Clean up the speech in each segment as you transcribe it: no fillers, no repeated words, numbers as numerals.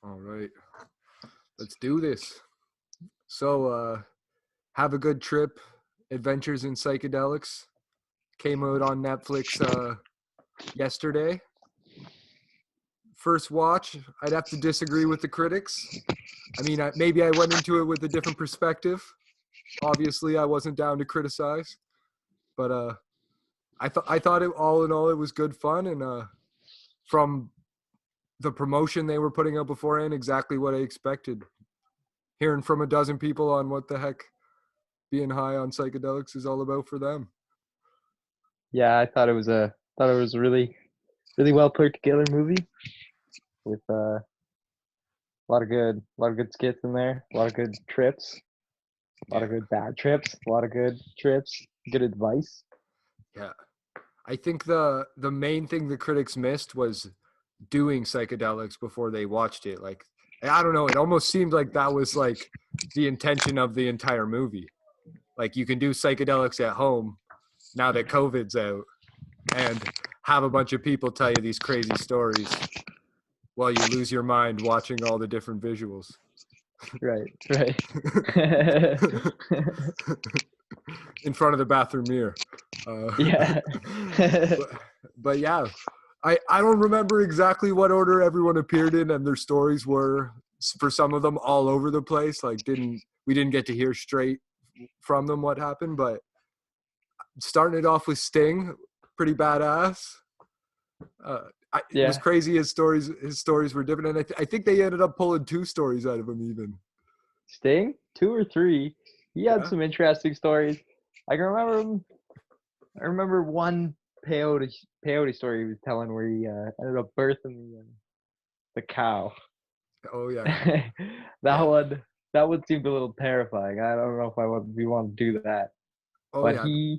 All right, let's do this. So, have a good trip. Adventures in Psychedelics came out on Netflix yesterday. First watch, I'd have to disagree with the critics. I mean, maybe I went into it with a different perspective. Obviously, I wasn't down to criticize, but I thought it all in all it was good fun, and from the promotion they were putting out beforehand, exactly what I expected. Hearing from a dozen people on what the heck being high on psychedelics is all about for them. Yeah, I thought it was a really well put together movie with a lot of good skits in there, a lot of good trips, a lot of good bad trips, a lot of good trips, good advice. Yeah. I think the main thing the critics missed was doing psychedelics before they watched it. Like, I don't know, it almost seemed like that was like the intention of the entire movie. Like, you can do psychedelics at home now that COVID's out and have a bunch of people tell you these crazy stories while you lose your mind watching all the different visuals. Right, right. In front of the bathroom mirror. Yeah. But yeah, I don't remember exactly what order everyone appeared in, and their stories were, for some of them, all over the place. Like, we didn't get to hear straight from them what happened, but starting it off with Sting, pretty badass. It was Yeah. crazy. His stories were different, and I think they ended up pulling 2 stories out of him even. Sting, 2 or 3. He had Yeah. some interesting stories. I can remember I remember one peyote story he was telling where he ended up birthing the cow. Oh yeah. that Yeah. one that one seemed a little terrifying. I don't know if we want to do that. Oh But yeah.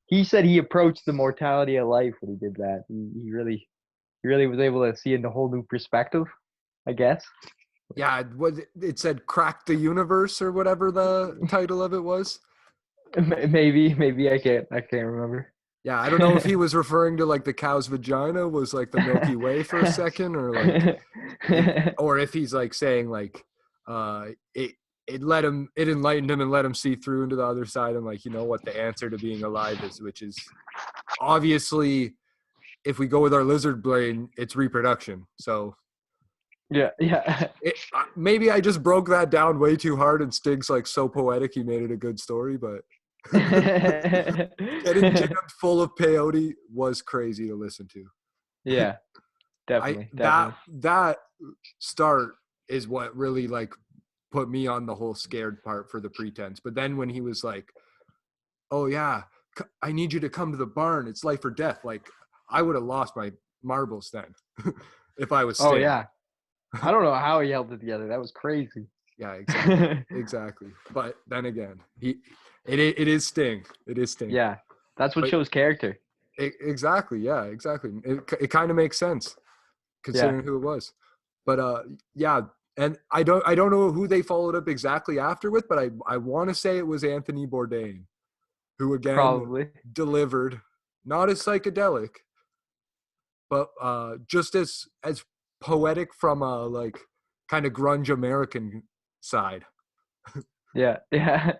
he said he approached the mortality of life when he did that. He really was able to see in a whole new perspective, I guess. Yeah, it said "Crack the Universe" or whatever the title of it was. Maybe I can't remember. Yeah, I don't know if he was referring to like the cow's vagina was like the Milky Way for a second, or like or if he's like saying like it enlightened him and let him see through into the other side, and like, you know what the answer to being alive is, which is obviously, if we go with our lizard brain, it's reproduction. So Yeah, yeah. maybe I just broke that down way too hard, and Stig's like so poetic he made it a good story, but getting jammed full of peyote was crazy to listen to. Yeah, definitely, definitely. That start is what really like put me on the whole scared part for the pretense. But then when he was like, "Oh yeah, I need you to come to the barn. It's life or death." Like, I would have lost my marbles then if I was Oh Sting. yeah. I don't know how he held it together. That was crazy. Yeah, exactly. Exactly. But then again, it is Sting. It is Sting. Yeah, that's what But shows character. exactly. Yeah, exactly. It kind of makes sense considering who it was. But yeah, and I don't know who they followed up exactly after with, but I want to say it was Anthony Bourdain, who again Probably. delivered, not as psychedelic, but just as poetic from a like kind of grunge American side. Yeah, yeah.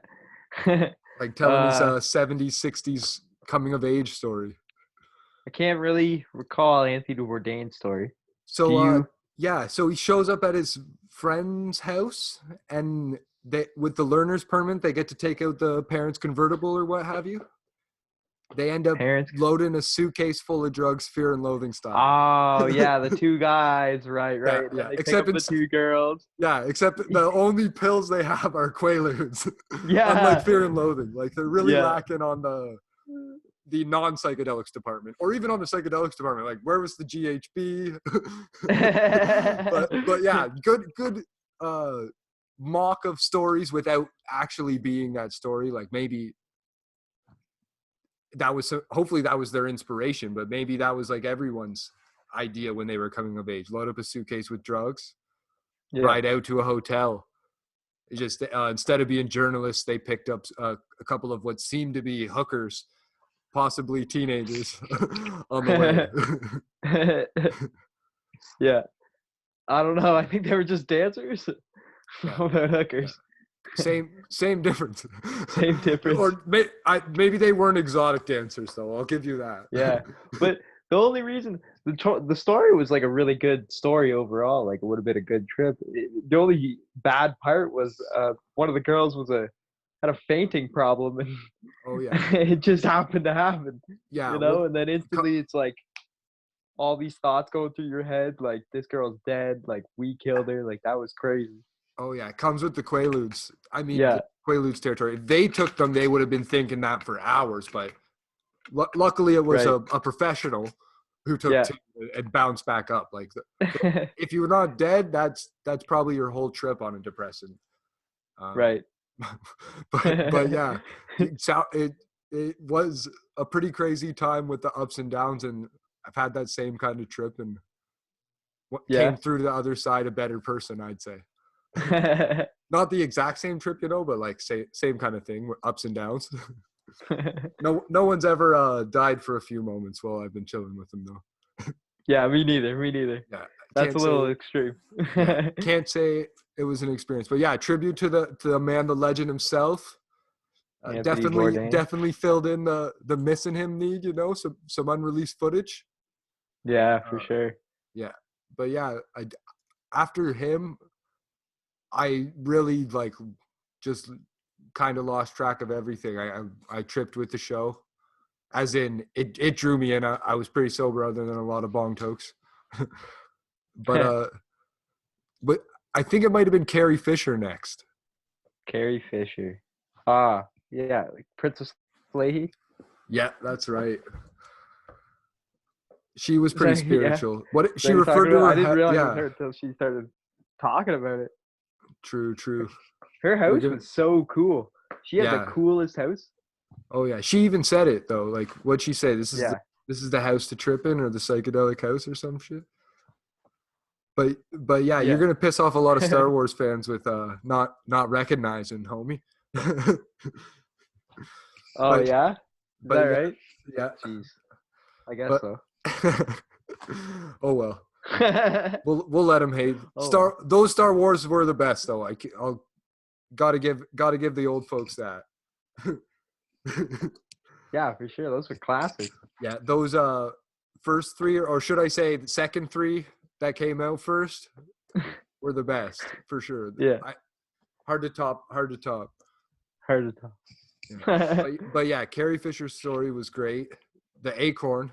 Like telling his I 70s, 60s coming of age story. can't really recall Anthony Bourdain's story. Do So you? yeah, so he shows up at his friend's house, and they, with the learner's permit, they get to take out the parents' convertible or what have you. They end up Parents? loading a suitcase full of drugs, Fear and Loathing style. Oh yeah, the 2 guys, right, Yeah, right. And then yeah. they pick Except up the 2 girls. yeah, except the only pills they have are Quaaludes. Unlike Yeah, Fear and Loathing, like they're really yeah. lacking on the non-psychedelics department, or even on the psychedelics department. Like, where was the GHB? but yeah, good mock of stories without actually being that story. Like, maybe that was, hopefully that was their inspiration, but maybe that was like everyone's idea when they were coming of age. Load up a suitcase with drugs, Yeah. ride out to a hotel. Just instead of being journalists, they picked up a couple of what seemed to be hookers, possibly teenagers, on the way. Yeah. I don't know. I think they were just dancers. Yeah. About hookers. Same difference. Same difference. Or maybe they weren't exotic dancers though. I'll give you that. Yeah, but the only reason the story was like a really good story overall, like it would have been a good trip. The only bad part was one of the girls had a fainting problem, and Oh yeah. it just happened to happen. Yeah. Well, and then instantly it's like all these thoughts going through your head, like this girl's dead, like we killed her, like that was crazy. Oh yeah, it comes with the Quaaludes. I mean, Yeah. the Quaaludes territory. If they took them, they would have been thinking that for hours. But luckily, it was Right. a professional who took Yeah. two and bounced back up. Like, if you were not dead, that's probably your whole trip on a depressant. Right. But yeah, it was a pretty crazy time with the ups and downs, and I've had that same kind of trip and came through the other side a better person, I'd say. Not the exact same trip, but like same kind of thing, ups and downs. No one's ever died for a few moments while I've been chilling with them though. Yeah, me neither. Yeah, That's a little extreme. Can't say it was an experience, but yeah, tribute to the man, the legend himself. Anthony Bourdain. Definitely filled in the missing him need, some unreleased footage. Yeah, for sure. Yeah, but yeah, after him, I really like just kind of lost track of everything. I tripped with the show, as in it drew me in. I was pretty sober other than a lot of bong tokes. But I think it might have been Carrie Fisher next. Carrie Fisher. Ah, yeah, like Princess Leahy. Yeah, that's right. She was pretty spiritual. Yeah. What she referred to her? I didn't realize it was her until she started talking about it. True. Her house was so cool. She had the coolest house. Oh yeah, she even said it though. Like, what'd she say? This is the house to trip in, or the psychedelic house, or some shit. But yeah, you're gonna piss off a lot of Star Wars fans with not recognizing, homie. Yeah? Is that right? Yeah. Jeez. I guess so. Oh well. We'll let him hate. Those Star Wars were the best though. I'll gotta give the old folks that. Yeah, for sure. Those were classics. Yeah, those first three, or should I say the second three that came out first, were the best for sure. Yeah. Hard to top. Yeah. But yeah, Carrie Fisher's story was great. The Acorn,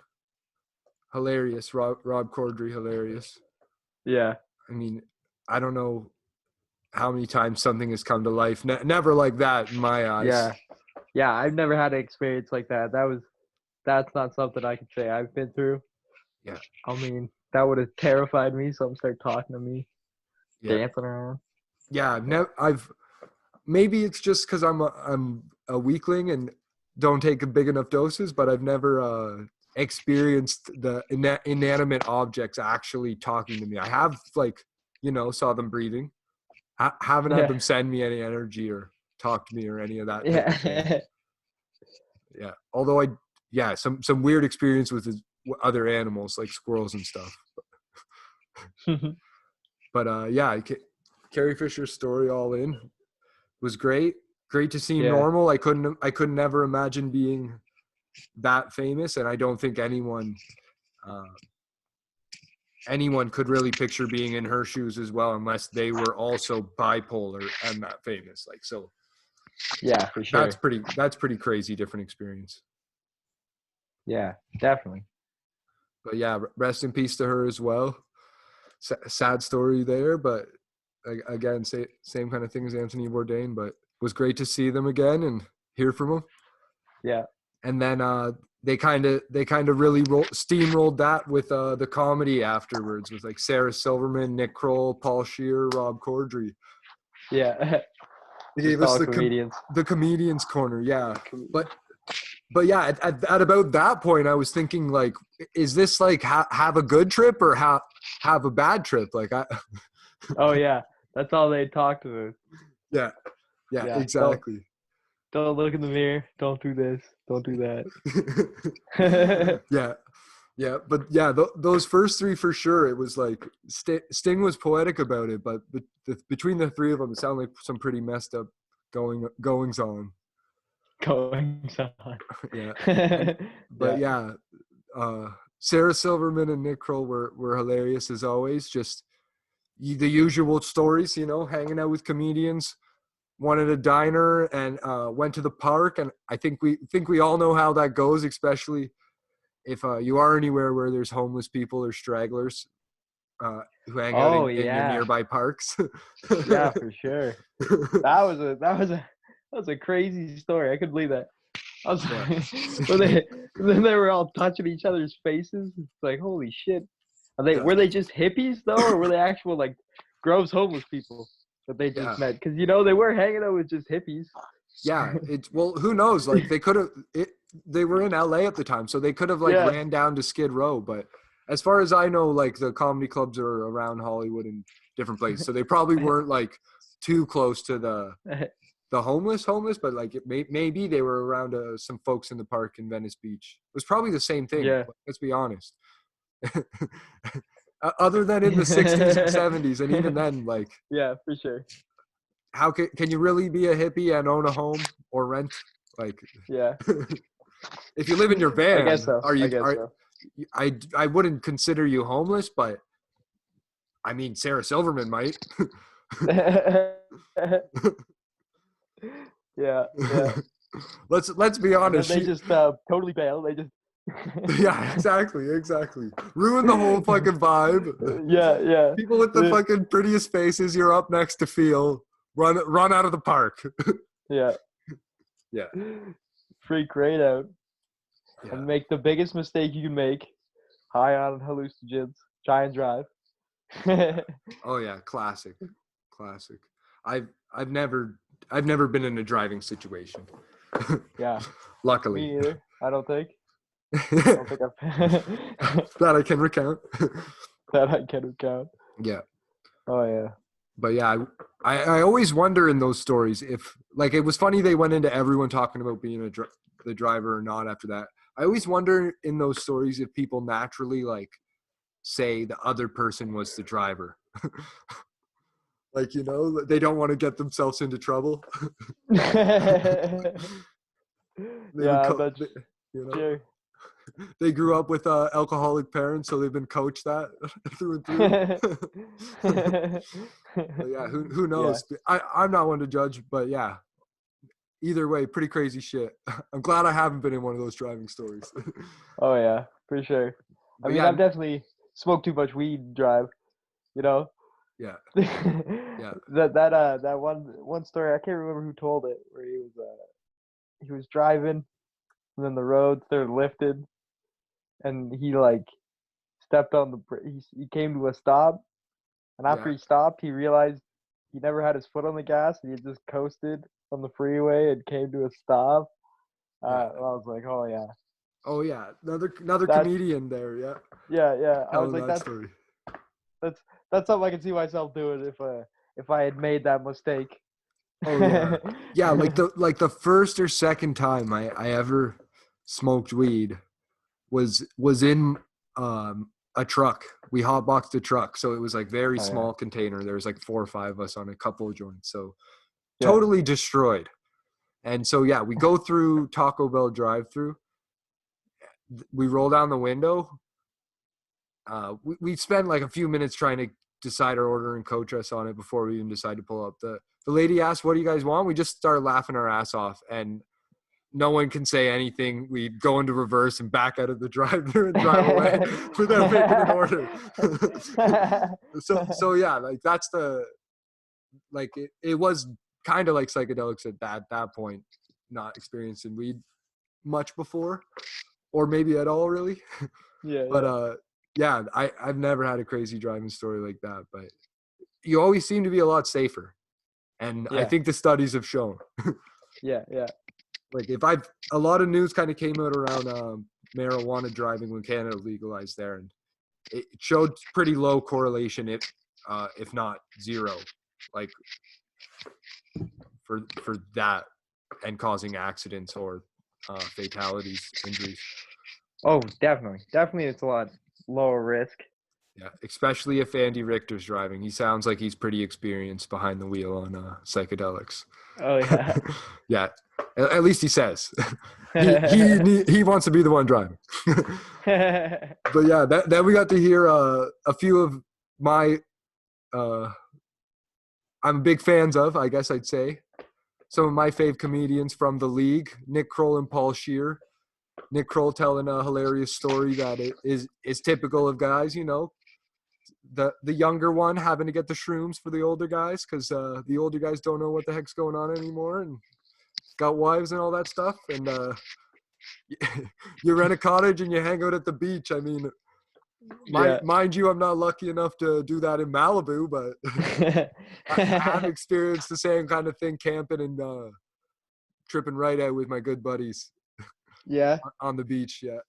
hilarious. Rob Corddry, hilarious. Yeah. I mean, I don't know how many times something has come to life. Never like that in my eyes. Yeah, I've never had an experience like that. That's not something I could say I've been through. Yeah. I mean, that would have terrified me. Someone start talking to me, dancing around. Yeah, maybe it's just because I'm a weakling and don't take big enough doses, but I've never experienced the inanimate objects actually talking to me. I have saw them breathing. Haven't had them send me any energy or talk to me or any of that. Yeah. Although some weird experience with other animals like squirrels and stuff. But Carrie Fisher's story all in was great. Great to see him normal. I couldn't never imagine being that famous, and I don't think anyone could really picture being in her shoes as well, unless they were also bipolar and that famous. Yeah, for sure. That's pretty crazy, different experience. Yeah, definitely. But yeah, rest in peace to her as well. Sad story there, but again, same kind of thing as Anthony Bourdain. But it was great to see them again and hear from them. Yeah. And then they kind of really steamrolled that with the comedy afterwards with like Sarah Silverman, Nick Kroll, Paul Scheer, Rob Corddry. Yeah. They gave us the comedians corner. Yeah. But yeah, at about that point, I was thinking like, is this like have a good trip or have a bad trip? Like Oh yeah, that's all they talked about. Yeah, exactly. Don't look in the mirror. Don't do this. Don't do that. Yeah, Yeah, but yeah, those first three for sure. It was like Sting was poetic about it, but between the three of them, it sounded like some pretty messed up goings on. Goings on. Yeah, and but Yeah. yeah, uh, Sarah Silverman and Nick Kroll were hilarious as always. Just the usual stories, hanging out with comedians. One at a diner and went to the park, and I think we all know how that goes, especially if you are anywhere where there's homeless people or stragglers who hang out Oh in your yeah. nearby parks. Yeah, for sure. That was a crazy story. I couldn't believe that. I was Yeah. when they then they were all touching each other's faces. It's like, holy shit. Yeah. Were they just hippies though, or were they actual like gross homeless people that they Yeah. just met? Because they were hanging out with just hippies. Yeah, well, who knows? Like they could have. They were in LA at the time, so they could have like Yeah. ran down to Skid Row. But as far as I know, like the comedy clubs are around Hollywood and different places, so they probably weren't like too close to the homeless, but like maybe they were around some folks in the park in Venice Beach. It was probably the same thing. Yeah. Let's be honest. Other than in the 60s and 70s, and even then, like, Yeah, for sure. how can you really be a hippie and own a home or rent? Like, Yeah. if you live in your van, I guess so. I wouldn't consider you homeless, but I mean, Sarah Silverman might. Yeah. Let's be And then honest. they just totally bail. They just Yeah, exactly. Ruin the whole fucking vibe. Yeah. People with the fucking prettiest faces you're up next to feel run out of the park. Yeah. Yeah. Freak right out. Yeah. And make the biggest mistake you can make. High on hallucinogens. Try and drive. Oh yeah, classic. I've never been in a driving situation. Yeah. Luckily. Me either. I don't think I've that I can recount. that I can recount. Yeah. Oh yeah. But yeah, I always wonder in those stories if, like, it was funny they went into everyone talking about being the driver or not after that. I always wonder in those stories if people naturally like say the other person was the driver. Like, they don't want to get themselves into trouble. Yeah, but sure. They grew up with alcoholic parents, so they've been coached that through and through. But yeah, who knows? Yeah. I'm not one to judge, but yeah, either way, pretty crazy shit. I'm glad I haven't been in one of those driving stories. Oh yeah, for sure. I mean, I've definitely smoked too much weed to drive. Yeah. Yeah. That one story, I can't remember who told it, where he was driving, and then the road started lifted, and he like stepped on he came to a stop, and after he stopped, he realized he never had his foot on the gas, and he just coasted on the freeway and came to a stop. I was like, oh yeah. Oh yeah, another comedian there. Yeah. I was like, that story. That's something I can see myself doing if I had made that mistake. Oh yeah, yeah. Like the first or second time I ever smoked weed was in a truck. We hotboxed a truck, so it was like very small container. There was like 4 or 5 of us on a couple of joints, so totally destroyed. And so yeah, we go through Taco Bell drive-through. We roll down the window. We spend like a few minutes trying to decide our order and coach us on it before we even decide to pull up. The lady asked, "What do you guys want?" We just start laughing our ass off, and no one can say anything. We go into reverse and back out of the drive-thru and drive away without making an order. So yeah, like that's it was kind of like psychedelics at that point, not experiencing weed much before, or maybe at all really. Yeah. But yeah, I've never had a crazy driving story like that, but you always seem to be a lot safer. And I think the studies have shown. Yeah. Like a lot of news kind of came out around marijuana driving when Canada legalized there, and it showed pretty low correlation, if not zero, like for that and causing accidents or fatalities, injuries. Oh, definitely, it's a lot lower risk. Yeah, especially if Andy Richter's driving. He sounds like he's pretty experienced behind the wheel on psychedelics. Oh yeah. Yeah, at least he says he wants to be the one driving. But yeah, then we got to hear a few of my I'm big fans of, I guess I'd say, some of my fave comedians from the league, Nick Kroll and Paul Scheer. Nick Kroll telling a hilarious story that is typical of guys, you know, the younger one having to get the shrooms for the older guys because the older guys don't know what the heck's going on anymore and got wives and all that stuff. And you rent a cottage and you hang out at the beach. I mean, Yeah. mind you, I'm not lucky enough to do that in Malibu, but I have experienced the same kind of thing camping and tripping right out with my good buddies Yeah. on the beach. Yeah.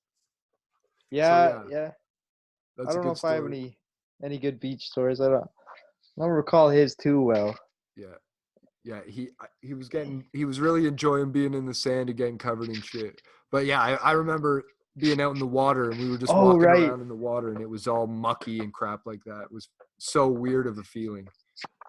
Yeah. So, Yeah. that's I a don't know good if I have story. any good beach stories. I don't recall his too well. Yeah, he was really enjoying being in the sand and getting covered in shit. But yeah, I remember being out in the water and we were just Oh walking right. around in the water and it was all mucky and crap like that. It was so weird of a feeling.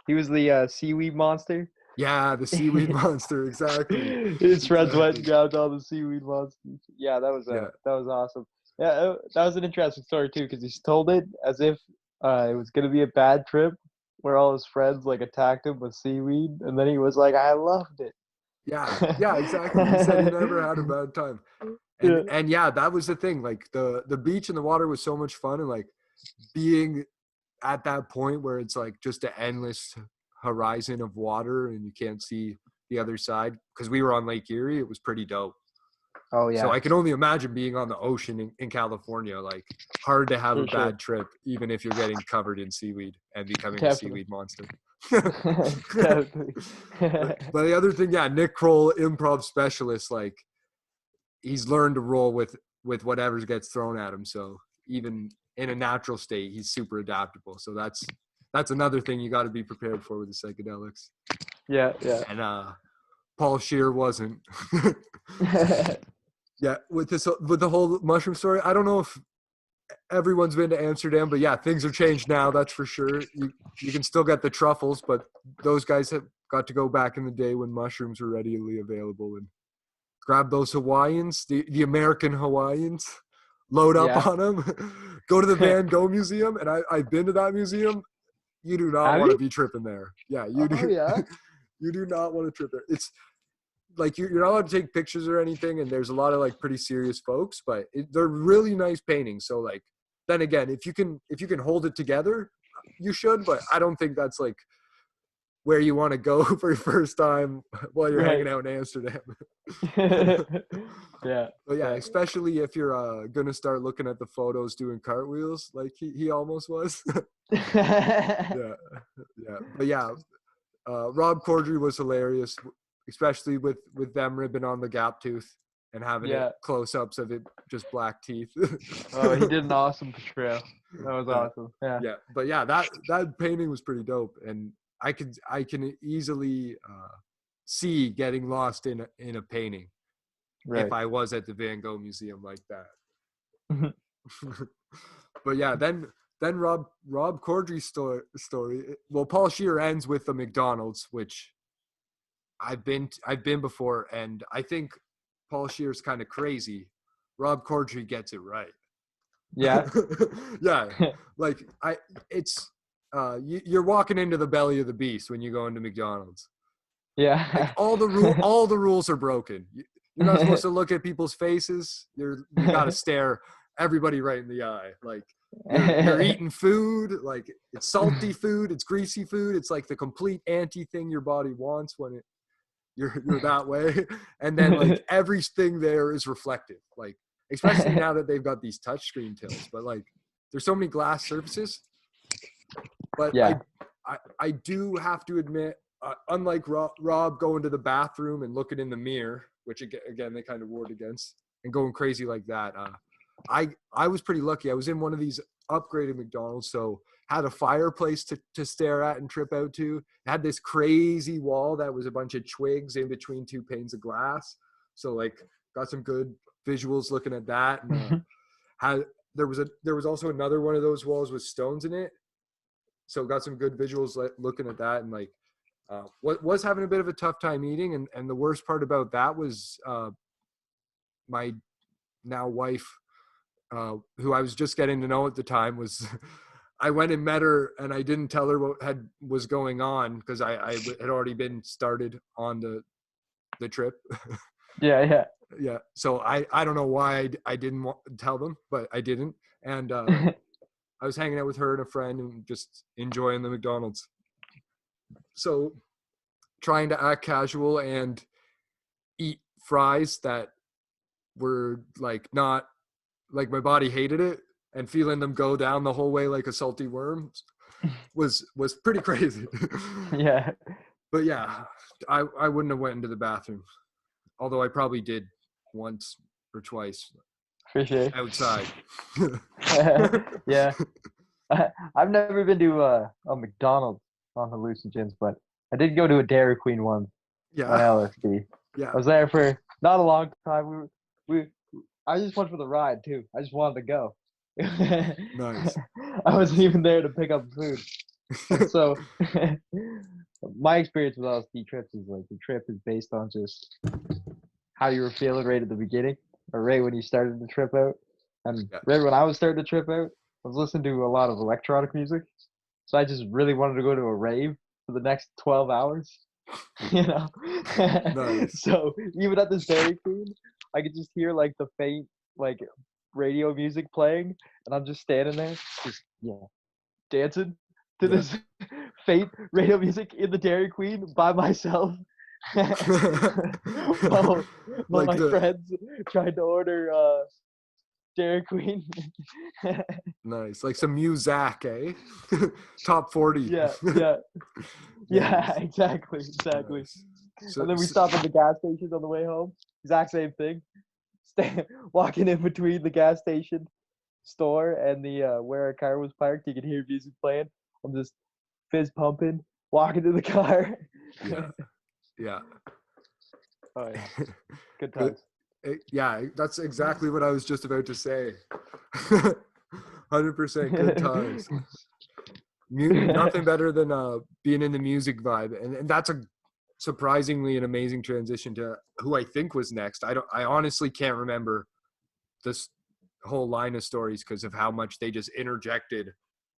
He was the seaweed monster. Yeah, the seaweed monster, exactly. His friends went and Exactly. grabbed all the seaweed monsters. Yeah, Yeah. that was awesome. Yeah, that was an interesting story too because he told it as if it was gonna be a bad trip, where all his friends like attacked him with seaweed, and then he was like, "I loved it." Yeah, exactly. He said he never had a bad time. Yeah. And yeah, that was the thing. Like the beach and the water was so much fun and like being at that point where it's like just an endless horizon of water and you can't see the other side because we were on Lake Erie. It was pretty dope. Oh So yeah, I can only imagine being on the ocean in California. Like hard to have a for sure. bad trip, even if you're getting covered in seaweed and becoming a Definitely. seaweed monster. Definitely. But the other thing, yeah, Nick Kroll, improv specialist, like he's learned to roll with whatever gets thrown at him. So even in a natural state, he's super adaptable. So that's another thing you got to be prepared for with the psychedelics. Yeah. And Paul Scheer wasn't. Yeah, with the whole mushroom story, I don't know if everyone's been to Amsterdam, but yeah, things have changed now. That's for sure. You can still get the truffles, but those guys have got to go back in the day when mushrooms were readily available and grab those Hawaiians, the American Hawaiians, load up Yeah. on them, go to the Van Gogh Museum, and I've been to that museum. You do not Have want to you? be tripping there. Yeah, you Oh do. yeah. You do not want to trip there. It's like you're not allowed to take pictures or anything, and there's a lot of like pretty serious folks, but they're really nice paintings. So like, then again, if you can hold it together, you should. But I don't think that's like where you want to go for your first time while you're Right. hanging out in Amsterdam. Yeah. But yeah, Yeah. especially if you're gonna start looking at the photos doing cartwheels, like he almost was. Yeah, yeah. But yeah, Rob Corddry was hilarious, especially with them ribbing on the gap tooth and having it Yeah. close-ups of it just black teeth. Oh, he did an awesome portrayal. That was Yeah, awesome. Yeah. yeah. But yeah, that painting was pretty dope, and I can easily see getting lost in a painting if Right. I was at the Van Gogh Museum like that. But yeah, then Rob Corddry's story. Well, Paul Scheer ends with the McDonald's, which I've been before, and I think Paul Scheer's kind of crazy. Rob Corddry gets it right. Yeah. Yeah, like you're walking into the belly of the beast when you go into McDonald's. Like Yeah. all the rules are broken. You're not supposed to look at people's faces. You got to stare everybody right in the eye. Like you're eating food. Like it's salty food. It's greasy food. It's like the complete anti thing your body wants when you're that way. And then like everything there is reflective. Like especially now that they've got these touchscreen tills. But like there's so many glass surfaces. But Yeah. I do have to admit, unlike Rob going to the bathroom and looking in the mirror, which again they kind of warred against, and going crazy like that, I was pretty lucky. I was in one of these upgraded McDonald's, so had a fireplace to stare at and trip out to. It had this crazy wall that was a bunch of twigs in between two panes of glass. So like got some good visuals looking at that. And had there was also another one of those walls with stones in it, so got some good visuals looking at that. And like was having a bit of a tough time eating, and the worst part about that was my now wife, who I was just getting to know at the time, was I went and met her, and I didn't tell her what was going on because I had already been started on the trip. Yeah. Yeah. So I don't know why I didn't tell them, but I didn't. And I was hanging out with her and a friend and just enjoying the McDonald's. So trying to act casual and eat fries that were like not like, my body hated it, and feeling them go down the whole way like a salty worm was pretty crazy. Yeah. But yeah, I wouldn't have went into the bathroom, although I probably did once or twice For sure. outside. Yeah. I've never been to a McDonald's on hallucinogens, but I did go to a Dairy Queen once on Yeah. LSD. Yeah. I was there for not a long time. I just went for the ride too. I just wanted to go. Nice. I wasn't even there to pick up food. And so my experience with LSD trips is like the trip is based on just how you were feeling right at the beginning or right when you started the trip out. And right when I was starting to trip out, I was listening to a lot of electronic music. So I just really wanted to go to a rave for the next 12 hours. You know? Nice. So even at this Dairy Queen, I could just hear like the faint like radio music playing, and I'm just standing there, just dancing to this faint radio music in the Dairy Queen by myself. While Like my friends tried to order Dairy Queen. Nice, like some Muzak, eh? Top 40. Yeah, exactly. Nice. So, And then we stopped at the gas station on the way home. Exact same thing. Walking in between the gas station store and the where our car was parked, you could hear music playing. I'm just fizz pumping, walking to the car. Yeah. Oh yeah, good times. Yeah, that's exactly what I was just about to say. 100% good times. Nothing better than being in the music vibe, and that's a surprisingly an amazing transition to who I think was next. I honestly can't remember this whole line of stories because of how much they just interjected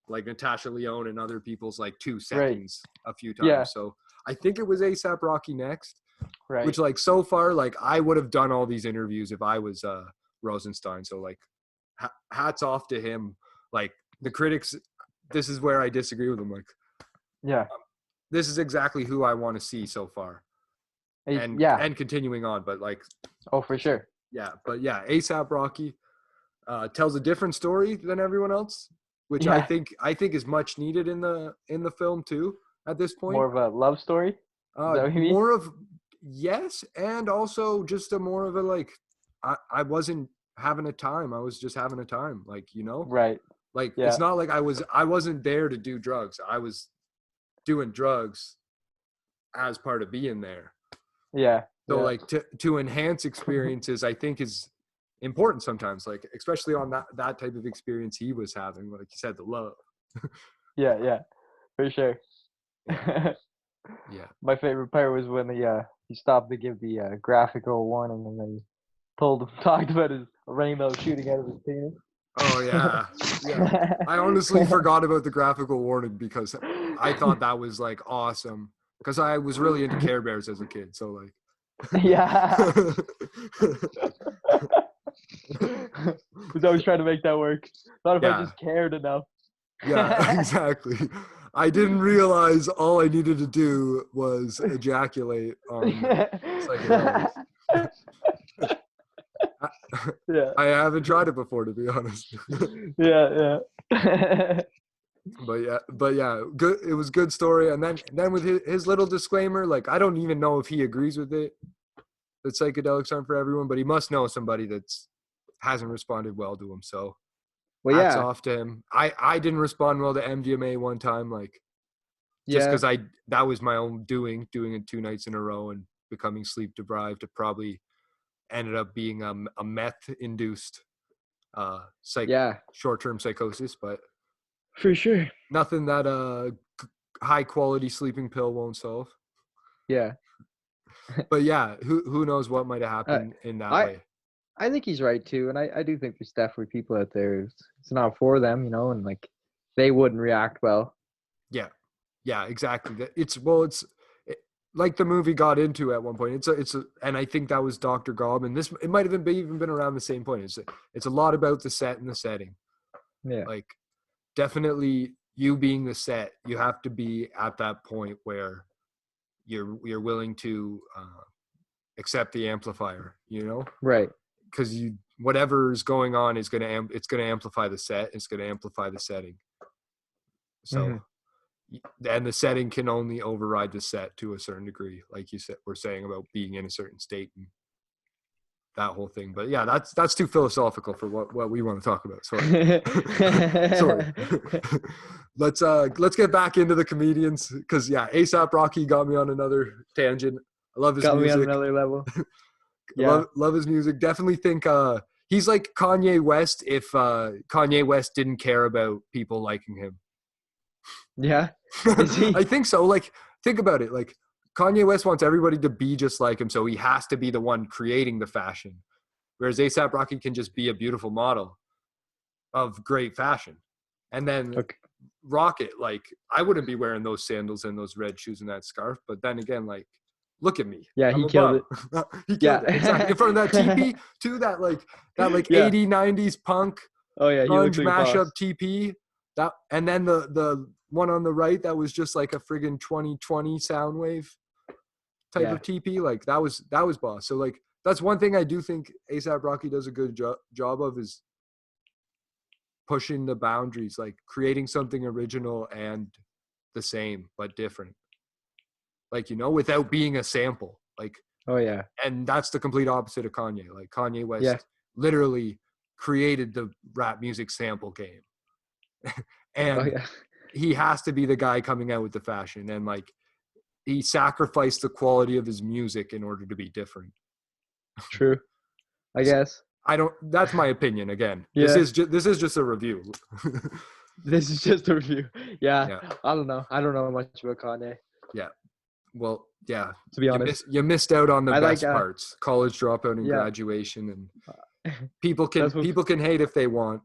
like Natasha Lyonne and other people's like 2 seconds a few times. Yeah. So I think it was A$AP Rocky next. Right. Which like so far, like I would have done all these interviews if I was Rosenstein. So like hats off to him. Like the critics, this is where I disagree with them. Like, this is exactly who I want to see so far. And continuing on, but like, oh, for sure. Yeah. But yeah, A$AP Rocky tells a different story than everyone else, which I think is much needed in the film too, at this point. More of a love story? Is that what you mean? More of, yes, and also just a more of a like I wasn't having a time. I was just having a time, like, you know? Right. Like it's not like I wasn't there to do drugs. I was doing drugs as part of being there. Yeah. So like to enhance experiences, I think is important sometimes, like especially on that type of experience he was having, like you said, the love. Yeah, for sure. Yeah. My favorite part was when he stopped to give the graphical warning, and they talked about his rainbow shooting out of his penis. Oh yeah. I honestly forgot about the graphical warning because I thought that was like awesome because I was really into Care Bears as a kid. So like. Yeah. Was always trying to make that work. Not if I just cared enough. Yeah, exactly. I didn't realize all I needed to do was ejaculate on psychedelics. I haven't tried it before, to be honest. Yeah. But yeah, good. It was a good story. And then with his little disclaimer, like I don't even know if he agrees with it that psychedelics aren't for everyone, but he must know somebody that's hasn't responded well to him. So hats off to him. I didn't respond well to MDMA one time, like just because that was my own doing it 2 nights in a row and becoming sleep deprived. It probably ended up being a meth induced Yeah, short-term psychosis, but for sure. nothing that a high quality sleeping pill won't solve. Yeah. But yeah, who knows what might have Uh, happened in that I way. I think he's right too, and I do think there's definitely people out there it's not for them, and like they wouldn't react well. Yeah, yeah, exactly. It's like the movie got into at one point. And I think that was Dr. Gob, and it might have even been around the same point. It's a lot about the set and the setting. Yeah. Like, definitely you being the set, you have to be at that point where you're willing to accept the amplifier, Right. because whatever is going on is it's gonna amplify the set. It's gonna amplify the setting. So, and the setting can only override the set to a certain degree, like you said, we're saying about being in a certain state and that whole thing. But yeah, that's too philosophical for what we want to talk about. Sorry. Sorry. Let's get back into the comedians, because yeah, ASAP Rocky got me on another tangent. I love his Got music. me on another level. Yeah. Love his music. Definitely think he's like Kanye West if Kanye West didn't care about people liking him. Yeah. Is he? I think so. Like, think about it. Like, Kanye West wants everybody to be just like him, so he has to be the one creating the fashion. Whereas ASAP Rocky can just be a beautiful model of great fashion. And then rock it. Like, I wouldn't be wearing those sandals and those red shoes and that scarf. But then again, like, look at me. Yeah, he killed it. He killed it. Exactly. In front of that TP too, that Yeah. 80s, 90s punk Oh yeah, he looks grunge like a mashup boss. TP. That, and then the one on the right that was just like a friggin' 2020 Soundwave type Yeah. of TP. Like, that was boss. So like, that's one thing I do think ASAP Rocky does a good job of, is pushing the boundaries, like creating something original and the same but different, like, without being a sample. Like, Oh yeah. and that's the complete opposite of Kanye. Like, Kanye West Yeah. literally created the rap music sample game. And Oh yeah. he has to be the guy coming out with the fashion, and like, he sacrificed the quality of his music in order to be different. True. I guess. That's my opinion. Again, Yeah. this is just a review. This is just a review. Yeah. Yeah. I don't know much about Kanye, Yeah. Well, yeah. to be honest. You missed out on the I best like, parts. College dropout and yeah. graduation, and people can hate if they want.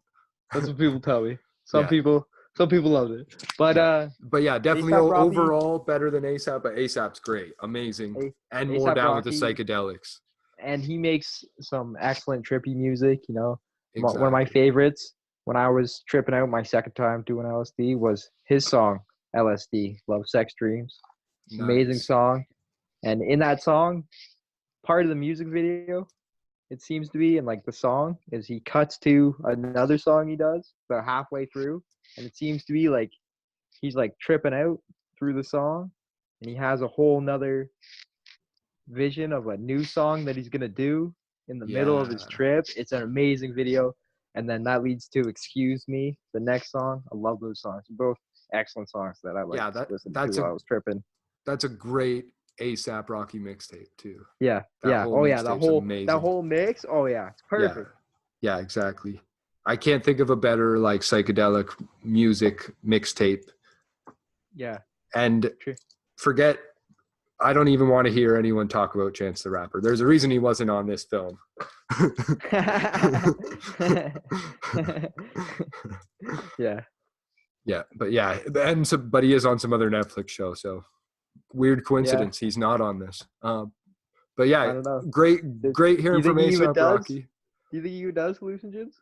That's what people tell me. Some Yeah. people love it. But But yeah, definitely A$AP Rocky- overall better than ASAP. But ASAP's great, amazing, and more A$AP down with the Rocky- psychedelics. and he makes some excellent trippy music, Exactly. One of my favorites when I was tripping out my second time doing LSD was his song LSD, Love Sex Dreams. It's an amazing Nice. song. And in that song, part of the music video, it seems to be, and like the song, is he cuts to another song he does about halfway through, and it seems to be like he's like tripping out through the song, and he has a whole nother vision of a new song that he's gonna do in the middle of his Yeah. trip. It's an amazing video, and then that leads to "Excuse Me," the next song. I love those songs, both excellent songs that I like Yeah, to listen that's to while I was tripping. That's a great ASAP Rocky mixtape too. Yeah, That yeah. whole Oh yeah, mixtape's amazing. that whole mix. Oh yeah, it's perfect. Yeah, exactly. I can't think of a better like psychedelic music mixtape. Yeah. And True. forget, I don't even want to hear anyone talk about Chance the Rapper. There's a reason he wasn't on this film. Yeah. Yeah, but yeah, but he is on some other Netflix show, so weird coincidence he's not on this. But yeah, I don't know. great hearing from ASAP does? Rocky. Do you think he even does hallucinogens?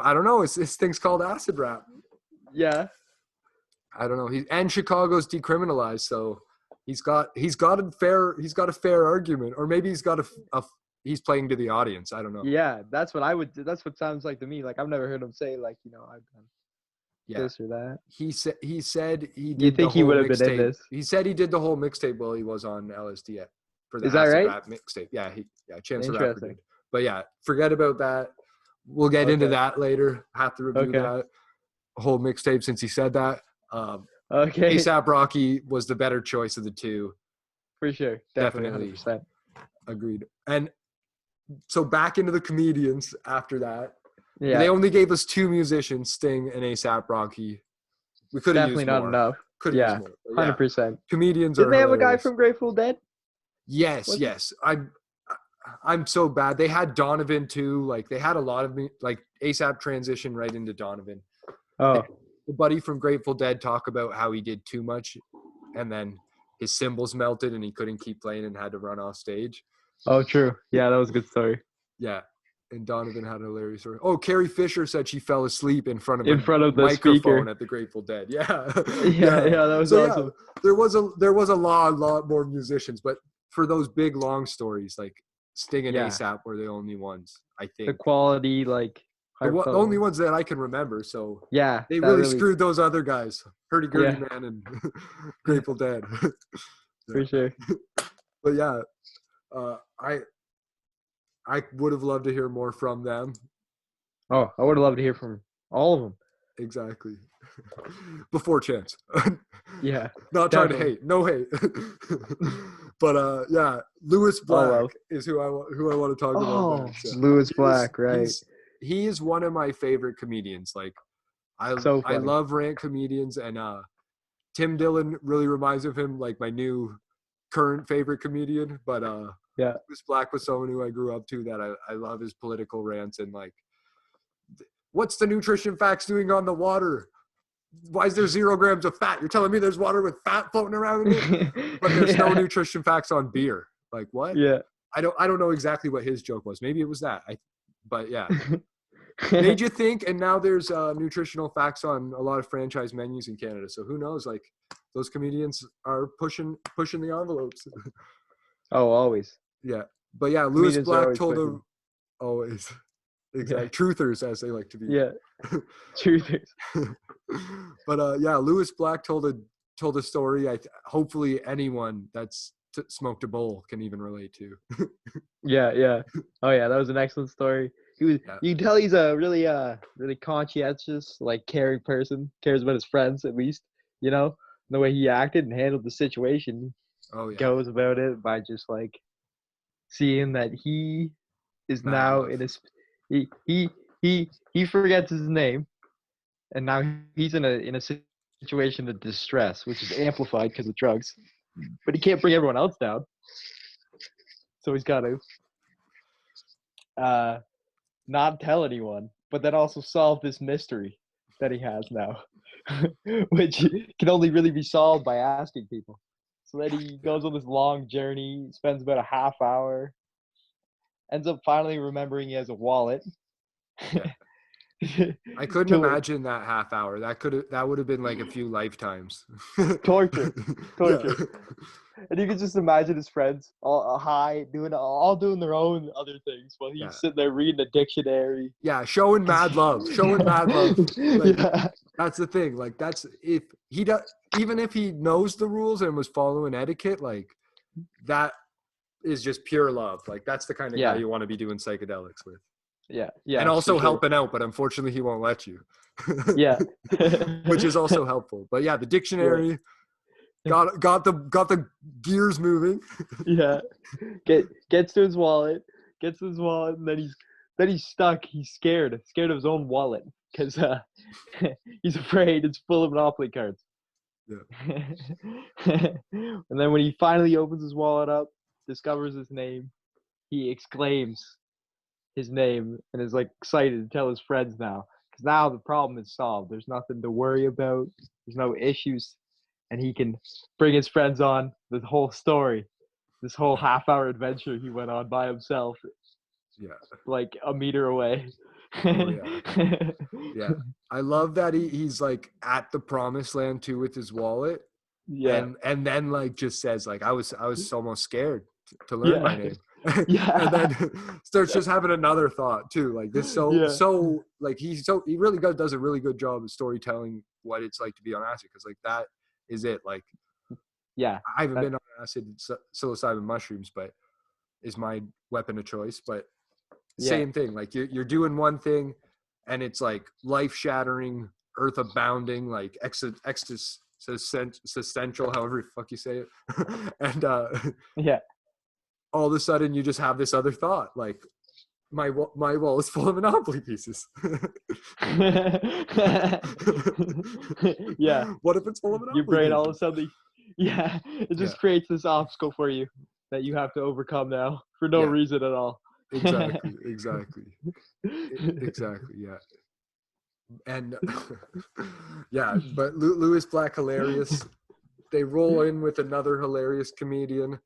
I don't know. This thing's called acid rap. Yeah. I don't know. And Chicago's decriminalized, so he's got a fair argument, or maybe he's got he's playing to the audience. I don't know. Yeah, that's what I would do. That's what sounds like to me. Like I've never heard him say like, I've done this or that. He said he did. You think he would have been in this? He said he did the whole mixtape while he was on LSD for the Is that acid right? rap mixtape. Yeah, Chance the Rapper Interesting. did. But yeah, forget about that. We'll get into that later. Have to review that whole mixtape since he said that. Okay. ASAP Rocky was the better choice of the two. For sure. Definitely. 100%. Agreed. And so back into the comedians after that. Yeah, They only gave us 2 musicians, Sting and A$AP Rocky. We could have definitely used not more. enough. Could have Yeah, used more. But yeah, 100%. comedians Didn't are they have a guy hilarious. from Grateful Dead? Yes, Was it? yes. I'm so bad. They had Donovan too. Like they had a lot of me. Like A$AP transition right into Donovan. Oh, The buddy from Grateful Dead talk about how he did too much, and then his cymbals melted and he couldn't keep playing and had to run off stage. oh, true. Yeah, that was a good story. Yeah. And Donovan had a hilarious story. Oh, Carrie Fisher said she fell asleep in front of In a front of the microphone speaker. at the Grateful Dead. Yeah. Yeah, that was So awesome. yeah, there was a lot more musicians, but for those big long stories, like Sting and Yeah. A$AP were the only ones, I The think. quality, like, The heartfelt only ones. ones that I can remember. So Yeah, they that really screwed those other guys. Hurdy-gurdy Yeah. man and Grateful Dead. for sure. But yeah, I would have loved to hear more from them. Oh, I would have loved to hear from all of them. Exactly. Before chance. Yeah. Not trying to definitely. hate. No hate. But yeah, Lewis Black love. is who I want to talk about Oh, next. Lewis Black, right. He is one of my favorite comedians. Like So I funny. love rant comedians, and Tim Dillon really reminds me of him, like my new current favorite comedian. But Yeah. Lewis Black was someone who I grew up to that I love his political rants and like, what's the nutrition facts doing on the water? Why is there 0 grams of fat? You're telling me there's water with fat floating around in it, but there's no nutrition facts on beer. Like what? Yeah. I don't know exactly what his joke was. Maybe it was that. But yeah, made you think. And now there's nutritional facts on a lot of franchise menus in Canada. So who knows? Like those comedians are pushing the envelopes. Oh, always. Yeah, but yeah, Lewis Comedians are Black always told pushing. always exactly truthers as they like to be. Yeah. Truthers. But yeah, Lewis Black told a story. Hopefully anyone that's smoked a bowl can even relate to. Yeah. Oh yeah, that was an excellent story. He was. Yeah. You can tell he's a really conscientious, like caring person. Cares about his friends at least. You know, the way he acted and handled the situation. Oh yeah, Goes about it by just like seeing that he is Mad now love. in his. He forgets his name, and now he's in a situation of distress, which is amplified because of drugs. But he can't bring everyone else down, so he's got to not tell anyone, but then also solve this mystery that he has now, which can only really be solved by asking people. So then he goes on this long journey, spends about a half hour, ends up finally remembering he has a wallet. Yeah. I couldn't imagine that half hour. That would have been like a few lifetimes. Torture. Yeah. And you can just imagine his friends all high, doing their own other things while he's sitting there reading a dictionary. Yeah, showing mad love. Like, Yeah. That's the thing. Like that's if he does, even if he knows the rules and was following etiquette, like that is just pure love. Like that's the kind of guy you want to be doing psychedelics with. Yeah. And also helping out, but unfortunately he won't let you. Yeah. Which is also helpful. But yeah, the dictionary got the gears moving. Yeah. Gets to his wallet, and then he's stuck. He's scared of his own wallet because he's afraid it's full of Monopoly cards. Yeah. And then when he finally opens his wallet up, discovers his name, he exclaims his name and is like excited to tell his friends now, because now the problem is solved. There's nothing to worry about. There's no issues, and he can bring his friends on the whole story, this whole half-hour adventure he went on by himself. Yeah, like a meter away. Oh, yeah. I love that he's like at the promised land too with his wallet. Yeah. And then like just says like I was almost scared to learn my name. Yeah. And then starts just having another thought too. Like this so like he really does a really good job of storytelling what it's like to be on acid, because like that is it. Like I haven't been on acid, psilocybin mushrooms, but is my weapon of choice. But same thing. Like you're doing one thing and it's like life shattering, earth abounding, like existential, however the fuck you say it. And all of a sudden you just have this other thought, like my wall is full of Monopoly pieces. Yeah. What if it's full of Monopoly Your brain all of a pieces? sudden, it just creates this obstacle for you that you have to overcome now for no Yeah. reason at all. Exactly. Yeah. And yeah, but Lewis Black hilarious. They roll in with another hilarious comedian.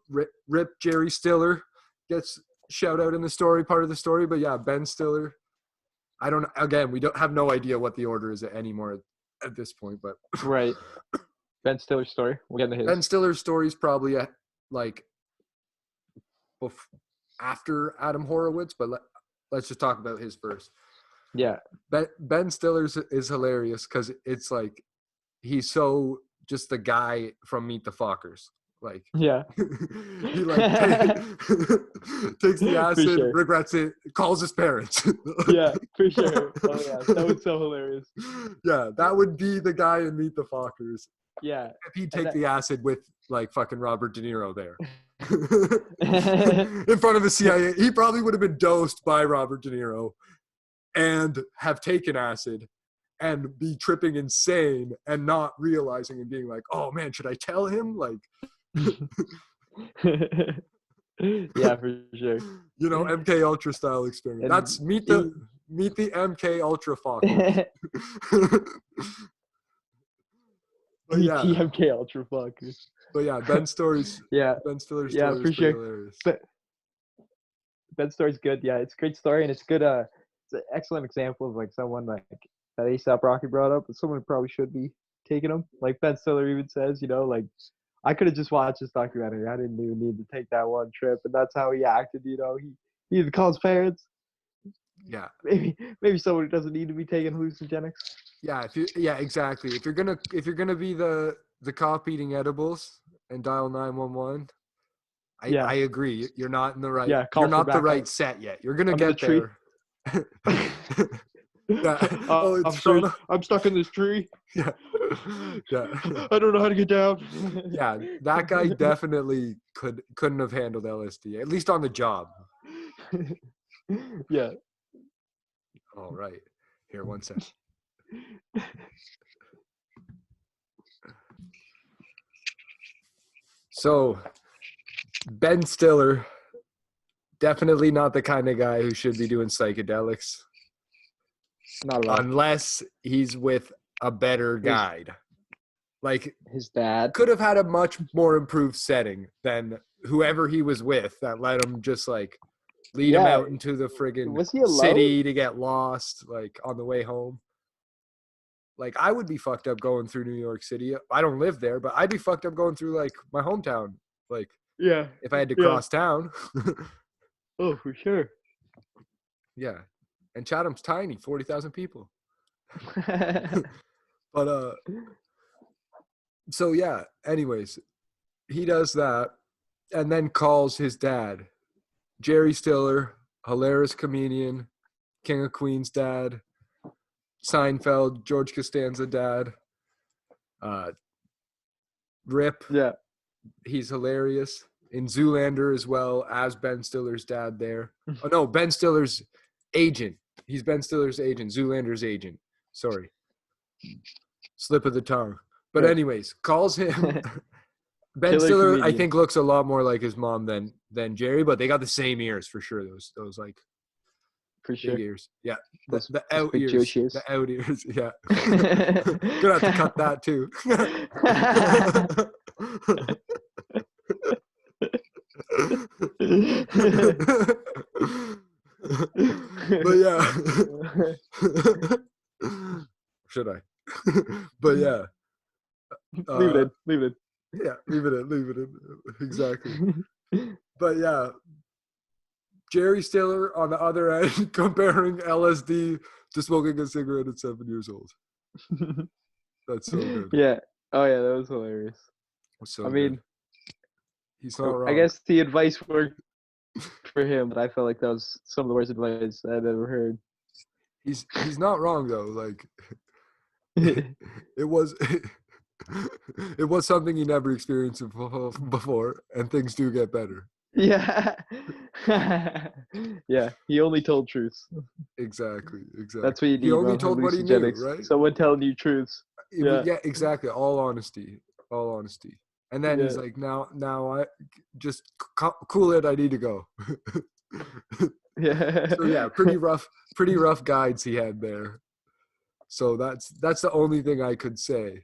Rip Jerry Stiller gets shout out in the story, part of the story, but yeah, Ben Stiller. We don't have no idea what the order is anymore at this point, but Right. Ben Stiller's story. We'll get into his. Ben Stiller's story is probably after Adam Horowitz, but let's just talk about his first. Yeah. Ben Stiller's is hilarious because it's like he's so just the guy from Meet the Fockers. Like, yeah, he like takes the acid, sure. regrets it, calls his parents. Yeah, for sure. Oh yeah, that was so hilarious. Yeah, that would be the guy in Meet the Fockers. Yeah, if he'd take the acid with like fucking Robert De Niro there in front of the CIA, he probably would have been dosed by Robert De Niro and have taken acid and be tripping insane and not realizing and being like, oh man, should I tell him? Like, yeah, for sure. You know, MK Ultra style experiment. And that's meet the MK Ultra Fockers. Yeah. MK Ultra Fockers. But yeah, Ben Stiller's story is sure. Hilarious. But Ben story's good. Yeah, it's a great story and it's good. It's an excellent example of like someone like that A$AP Rocky brought up, and someone who probably should be taking him. Like Ben Stiller even says, you know, like I could have just watched this documentary. I didn't even need to take that one trip, and that's how he acted. You know, he either calls parents. Yeah. Maybe someone who doesn't need to be taking hallucinogenics. Yeah. Exactly. If you're gonna be the cop eating edibles and dial 911. I agree. You're not in the right. Yeah, you're not the right set yet. You're gonna get there. Yeah. I'm stuck in this tree. Yeah. Yeah. I don't know how to get down. Yeah, that guy definitely couldn't have handled LSD, at least on the job. Yeah. All right. Here, one sec. So, Ben Stiller, definitely not the kind of guy who should be doing psychedelics. Not allowed. Unless he's with a better guide. Like his dad could have had a much more improved setting than whoever he was with that let him just like lead him out into the friggin' city to get lost like on the way home. Like I would be fucked up going through New York City. I don't live there, but I'd be fucked up going through like my hometown. Like if I had to cross town. Oh, for sure. Yeah. And Chatham's tiny, 40,000 people. But so yeah, anyways, he does that and then calls his dad, Jerry Stiller, hilarious comedian, King of Queens dad, Seinfeld, George Costanza dad, Rip. Yeah. He's hilarious. In Zoolander as well as Ben Stiller's dad there. Oh no, Ben Stiller's agent. He's Ben Stiller's agent, Zoolander's agent. Sorry. Slip of the tongue. But anyways, calls him. Ben Stiller, comedian. I think, looks a lot more like his mom than Jerry, but they got the same ears for sure. Those like for sure. Big ears. Yeah. The out ears. The out ears. Yeah. Gonna have to cut that too. But yeah. Should I? But yeah. Leave it in. Yeah, leave it in. Exactly. But yeah. Jerry Stiller on the other end comparing LSD to smoking a cigarette at 7 years old. That's so good. Yeah. Oh yeah, that was hilarious. So I mean, he's not wrong. I guess the advice worked for him, but I felt like that was some of the worst advice I've ever heard. He's not wrong though. Like it was something he never experienced before, and things do get better. Yeah. Yeah, he only told truths. Exactly. That's what you He need only on told what he knew, hallucinogenics. right? Someone telling you truths. Yeah, Yeah, exactly. All honesty. All honesty. And then he's yeah, like, now I just cool it. I need to go. So yeah, yeah. pretty rough guides he had there. So that's the only thing I could say.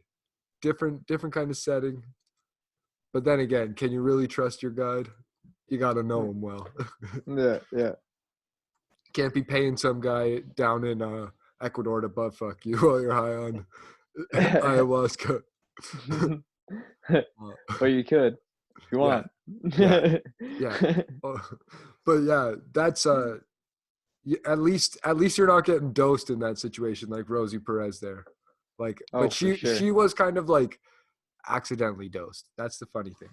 Different kind of setting. But then again, can you really trust your guide? You got to know him well. Yeah, yeah. Can't be paying some guy down in Ecuador to butt fuck you while you're high on ayahuasca. Or you could, if you Yeah, want. yeah, yeah. But yeah, that's at least you're not getting dosed in that situation like Rosie Perez there. Like, Oh, but for sure. she was kind of like accidentally dosed. That's the funny thing.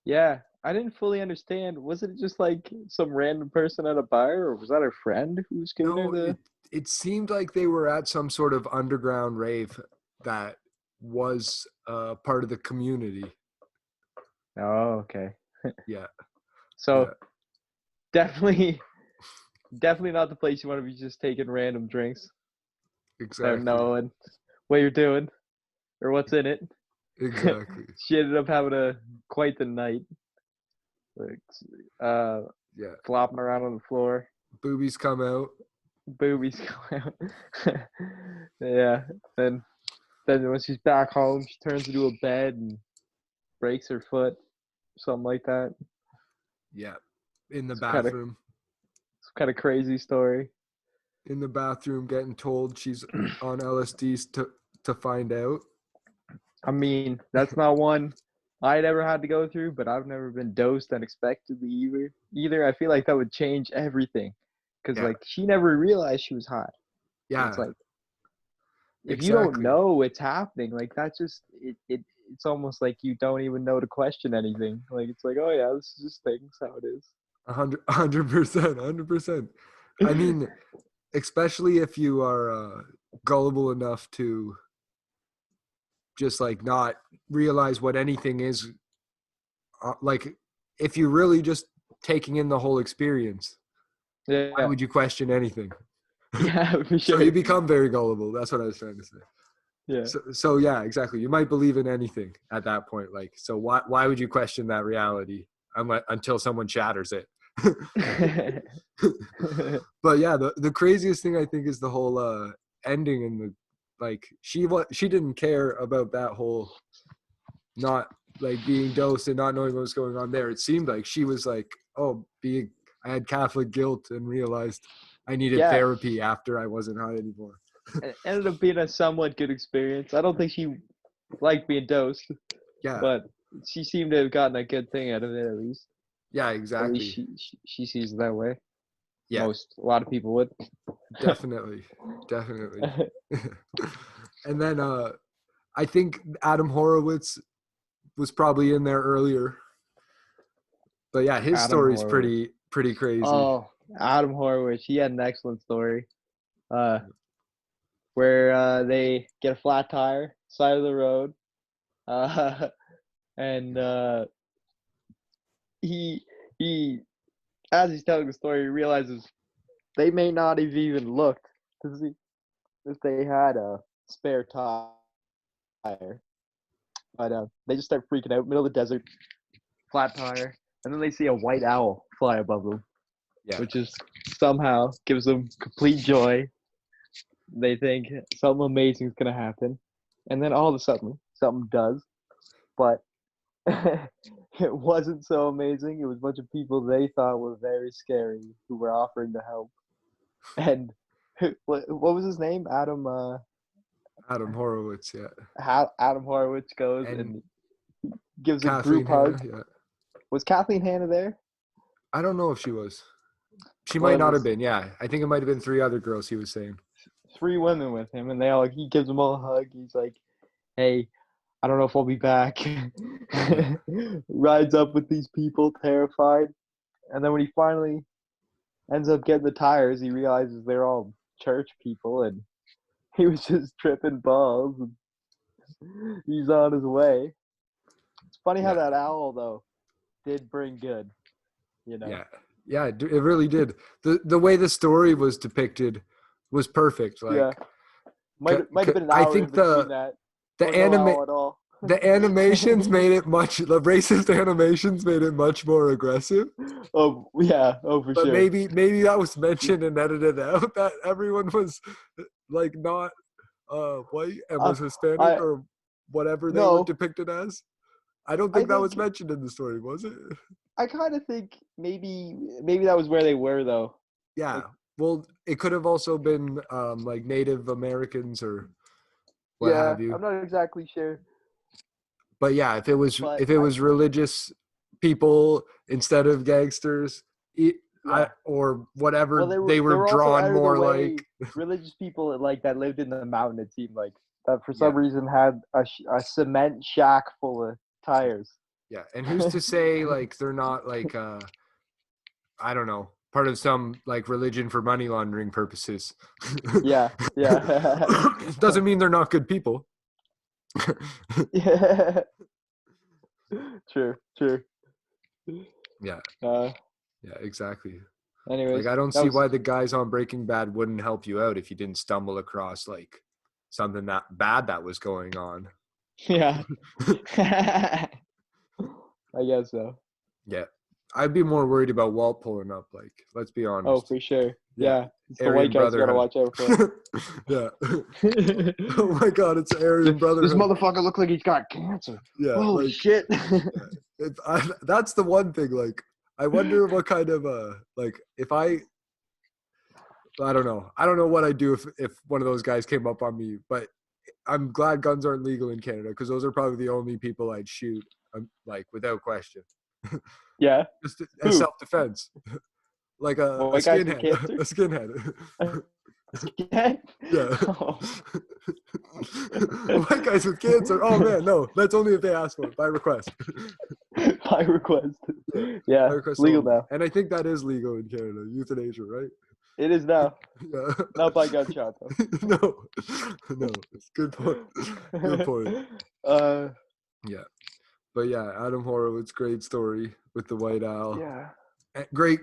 Yeah, I didn't fully understand. Was it just like some random person at a bar, or was that her friend who was giving her No, the? it seemed like they were at some sort of underground rave that was part of the community. Oh, okay. Yeah, So yeah, definitely, definitely not the place you want to be just taking random drinks without exactly, knowing what you're doing or what's in it. exactly. She ended up having quite the night, like, uh, Yeah, flopping around on the floor, boobies come out. boobies going out. Yeah, then when she's back home, she turns into a bed and breaks her foot, something like that. Yeah, in the It's kind of bathroom. crazy story. In the bathroom, getting told she's on LSDs to find out. I mean, that's not one I'd ever had to go through, but I've never been dosed unexpectedly either. I feel like that would change everything, because Yeah, like she never realized she was high. So it's yeah, like if you don't exactly. know it's happening, like that just it's almost like you don't even know to question anything. Like it's like, oh yeah, this is just things how it is. 100%, 100%. I mean, especially if you are gullible enough to just like not realize what anything is. Like, if you're really just taking in the whole experience, why Yeah, would you question anything? yeah, for So you sure. become very gullible. That's what I was trying to say. Yeah. So yeah, exactly. You might believe in anything at that point. Like, so why would you question that reality until someone shatters it? But yeah, the craziest thing I think is the whole ending and the like. She didn't care about that whole not like being dosed and not knowing what was going on there. It seemed like she was like, oh, I had Catholic guilt and realized I needed Yeah, therapy after I wasn't high anymore. it ended up being a somewhat good experience. I don't think she liked being dosed, Yeah, but she seemed to have gotten a good thing out of it at least. yeah, At least exactly. she sees it that way. Yeah, A lot of people would. definitely, definitely. And then I think Adam Horowitz was probably in there earlier. But yeah, his Adam story's Horowitz. pretty crazy. Oh, Adam Horowitz. He had an excellent story. Uh, where they get a flat tire, side of the road, uh, and he he as he's telling the story, he realizes they may not have even looked to see if they had a spare tire. But they just start freaking out, middle of the desert, flat tire, and then they see a white owl fly above them, Yeah, which is somehow gives them complete joy. They think something amazing is gonna happen, and then all of a sudden something does, but it wasn't so amazing. It was a bunch of people they thought were very scary who were offering to help. And what was his name? Adam Horowitz. Yeah, Adam Horowitz goes and and gives a Kathleen group hug. Hanna. Yeah, Was Kathleen Hanna there? I don't know if she was. She Well, might it not have was been. Yeah, I think it might have been three other girls. He was saying. three women with him, and he gives them all a hug. He's like, "Hey, I don't know if I'll be back." Yeah, Rides up with these people, terrified, and then when he finally ends up getting the tires, he realizes they're all church people, and he was just tripping balls. And he's on his way. It's funny how yeah, that owl though did bring good. you know. Yeah, it really did. The way the story was depicted was perfect. Like, Yeah, might have been an I hour think in between that, the or no anime hour at all. the animations made it much the racist animations made it much more aggressive. Oh yeah, oh for But sure. maybe that was mentioned and edited out, that everyone was like not white and I was Hispanic I or whatever they were no, depicted as. I don't I think that was think mentioned in the story, was it? I kind of think maybe that was where they were though. Yeah. Like Well, it could have also been like Native Americans or what yeah, have you. I'm not exactly sure, But yeah, but if it was religious people instead of gangsters, yeah. or Well, whatever they they were were also drawn out of the more like. way. Religious people like that lived in the mountain. It seemed like that for Yeah. some reason had a cement shack full of tires. Yeah, and who's to say like they're not like I don't know, part of some like religion for money laundering purposes. Yeah, yeah, Doesn't mean they're not good people. yeah. True, true. Yeah, Uh, yeah, exactly. Like, anyways, I don't that see was why the guys on Breaking Bad wouldn't help you out if you didn't stumble across like something that bad that was going on. yeah. I guess so. Yeah, I'd be more worried about Walt pulling up. Like, let's be Oh, honest. for sure. Yeah, Yeah, it's the white Aryan guys you gotta Brotherhood. watch out for. Yeah. Oh my God, it's Aryan This Brotherhood. motherfucker look like he's got cancer. Yeah, Holy like shit. that's the one thing. Like, I wonder what kind of like if I don't know. I don't know what I'd do if one of those guys came up on me. But I'm glad guns aren't legal in Canada because those are probably the only people I'd shoot, like without question, Yeah. just as Who? self-defense, like a White guys with skinhead, cancer? a skinhead. Yeah. Yeah. Oh. White guys with cancer. Oh man, no. That's only if they ask for it by request. By request. Yeah, Yeah, by it's request legal only. now. And I think that is legal in Canada, euthanasia, right? It is now. Yeah. Not by gunshot though. No, no. It's good point. Good point. Yeah, but yeah, Adam Horowitz, great story with the White Owl. Yeah. Great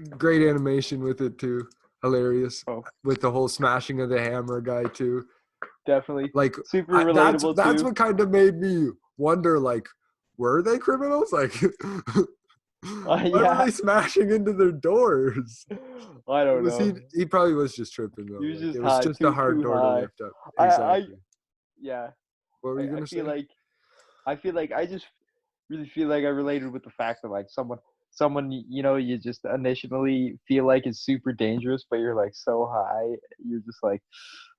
animation with it too. Hilarious Oh, with the whole smashing of the hammer guy too. definitely. Like, Super relatable that's too. what kind of made me wonder. Like, were they criminals? Like, why were Yeah. they smashing into their doors? I don't Was know. he probably was just tripping though. He was Like, just it was high, just a hard too door high. to lift up. I Exactly. yeah. What were you gonna say? I feel like I just really feel like I related with the fact that like someone you know you just initially feel like is super dangerous, but you're like so high, you're just like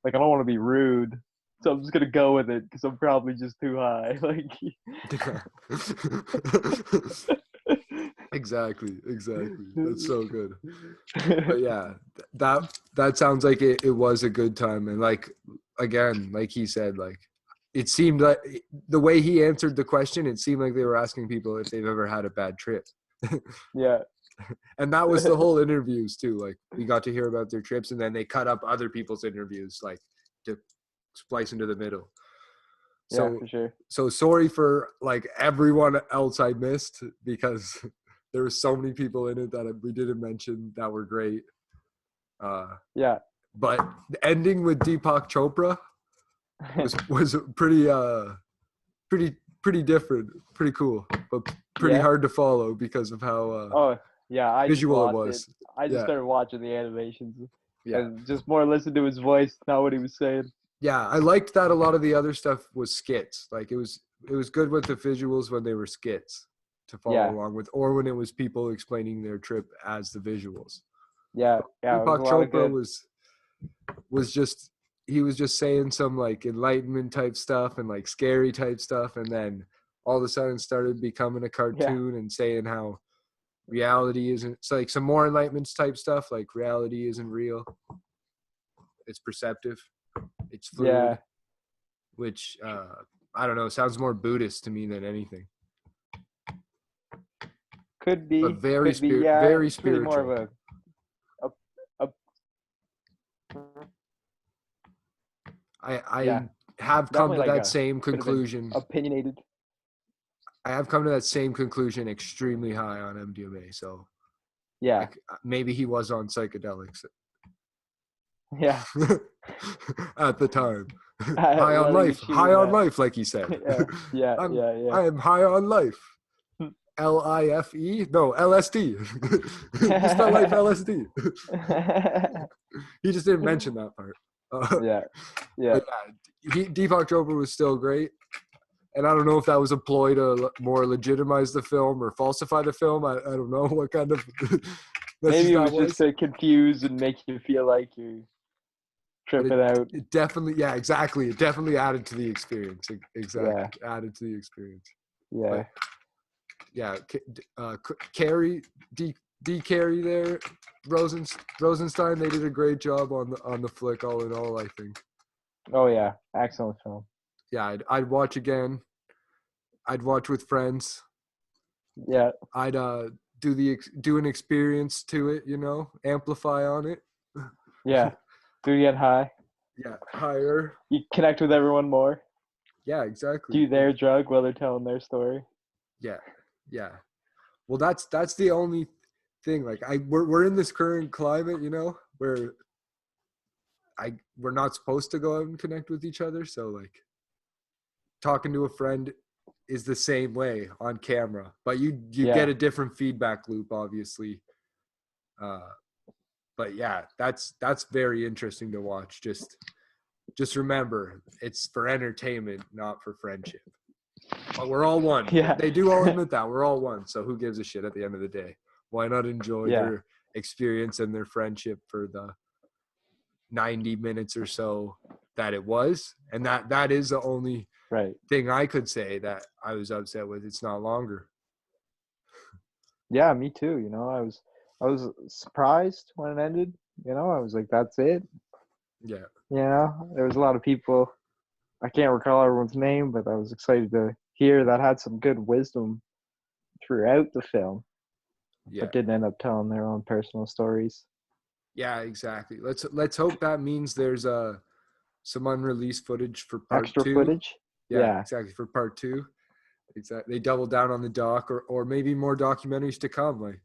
I don't want to be rude, so I'm just gonna go with it because I'm probably just too high. Like Exactly. That's so good. But yeah, that sounds like it was a good time. And like, again, like he said, like it seemed like the way he answered the question, it seemed like they were asking people if they've ever had a bad trip. Yeah. And that was the whole interviews too. Like, we got to hear about their trips, and then they cut up other people's interviews like to splice into the middle. So, Yeah, for sure. so sorry for like everyone else I missed, because there were so many people in it that we didn't mention that were great. Yeah. But the ending with Deepak Chopra was pretty different, pretty cool, but pretty Yeah. hard to follow because of how Oh yeah, I just visual it watched was. I just Yeah. started watching the animations Yeah. and just more listen to his voice, not what he was saying. Yeah, I liked that a lot of the other stuff was skits. Like, it was good with the visuals when they were skits to follow Yeah. along with, or when it was people explaining their trip as the visuals. Yeah, it was a Deepak lot of Chopra good. was just saying some like enlightenment type stuff and like scary type stuff, and then all of a sudden started becoming a cartoon and saying how reality isn't. It's like some more enlightenment type stuff, like reality isn't real. It's perceptive. It's fluid. Yeah. Which I don't know, sounds more Buddhist to me than anything. Could be. But very Could be. Yeah, very it's really spiritual. more of I yeah, have come to definitely like that same could have been conclusion. opinionated. I have come to that same conclusion extremely high on MDMA. So Yeah. Like, maybe he was on psychedelics Yeah. at the time. High on Letting you life, chew high on that. life, like he said. Yeah. I am high on life. LIFE? No, LSD. You spell life LSD. He just didn't mention that part. Yeah. Yeah. But yeah, Deepak Chopra was still great. And I don't know if that was a ploy to more legitimize the film or falsify the film. I don't know what kind of Maybe message it that was just to confuse and make you feel like you're But tripping out. it definitely, yeah, exactly. It definitely added to the experience. Exactly. Yeah. Added to the experience. Yeah. But yeah, Carrie, D. Carrie there, Rosenstein, they did a great job on the flick all in all, I think. Oh yeah. Excellent film. Yeah, I'd watch again. I'd watch with friends. Yeah. I'd do an experience to it, amplify on it. Yeah. Do you get high? Yeah, higher. You connect with everyone more. Yeah, exactly. Do their drug while they're telling their story. Yeah, yeah. Well, that's the only thing. Like, we're in this current climate, where we're not supposed to go out and connect with each other. So like, talking to a friend is the same way on camera, but you get a different feedback loop, obviously. But yeah, that's very interesting to watch. Just remember, it's for entertainment, not for friendship. But we're all one. Yeah. They do all admit that. We're all one. So who gives a shit at the end of the day? Why not enjoy their experience and their friendship for the 90 minutes or so that it was? And that is the only thing I could say that I was upset with. It's not longer. Yeah, me too. I was surprised when it ended. I was like, that's it. Yeah. There was a lot of people. I can't recall everyone's name, but I was excited to hear that had some good wisdom throughout the film, but didn't end up telling their own personal stories. Yeah, exactly. Let's hope that means there's some unreleased footage for part Extra 2. footage. Yeah, exactly, for part 2. Exactly. They double down on the doc, or maybe more documentaries to come. Like,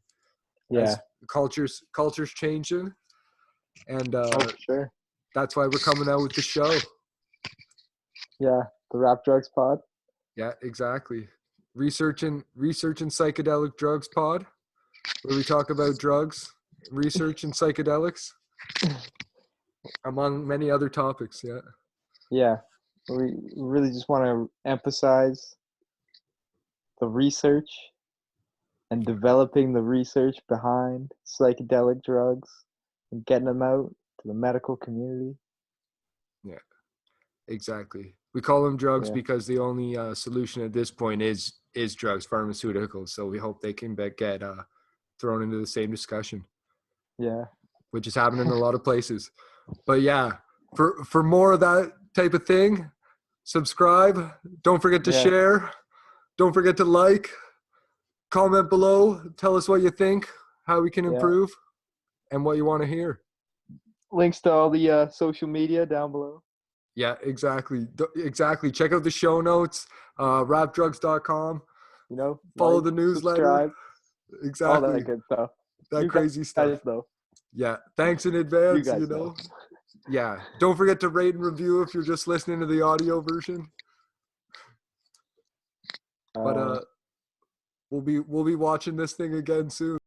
as culture's changing, and for sure. That's why we're coming out with the show. Yeah, the Rap Drugs Pod. Yeah, exactly. Researching psychedelic drugs pod, where we talk about drugs, research, and psychedelics, among many other topics. Yeah. Yeah, we really just want to emphasize the research and developing the research behind psychedelic drugs and getting them out to the medical community. Yeah, exactly. We call them drugs because the only solution at this point is drugs, pharmaceuticals. So we hope they can get thrown into the same discussion. Yeah. Which is happening in a lot of places. But yeah, for more of that type of thing, subscribe. Don't forget to share. Don't forget to like. Comment below. Tell us what you think, how we can improve, and what you want to hear. Links to all the social media down below. Yeah, exactly. Exactly. Check out the show notes, rapdrugs.com. Follow the newsletter. Subscribe. Exactly. All that good stuff. That crazy stuff. Though. Yeah. Thanks in advance, know. Yeah. Don't forget to rate and review if you're just listening to the audio version. But we'll be watching this thing again soon.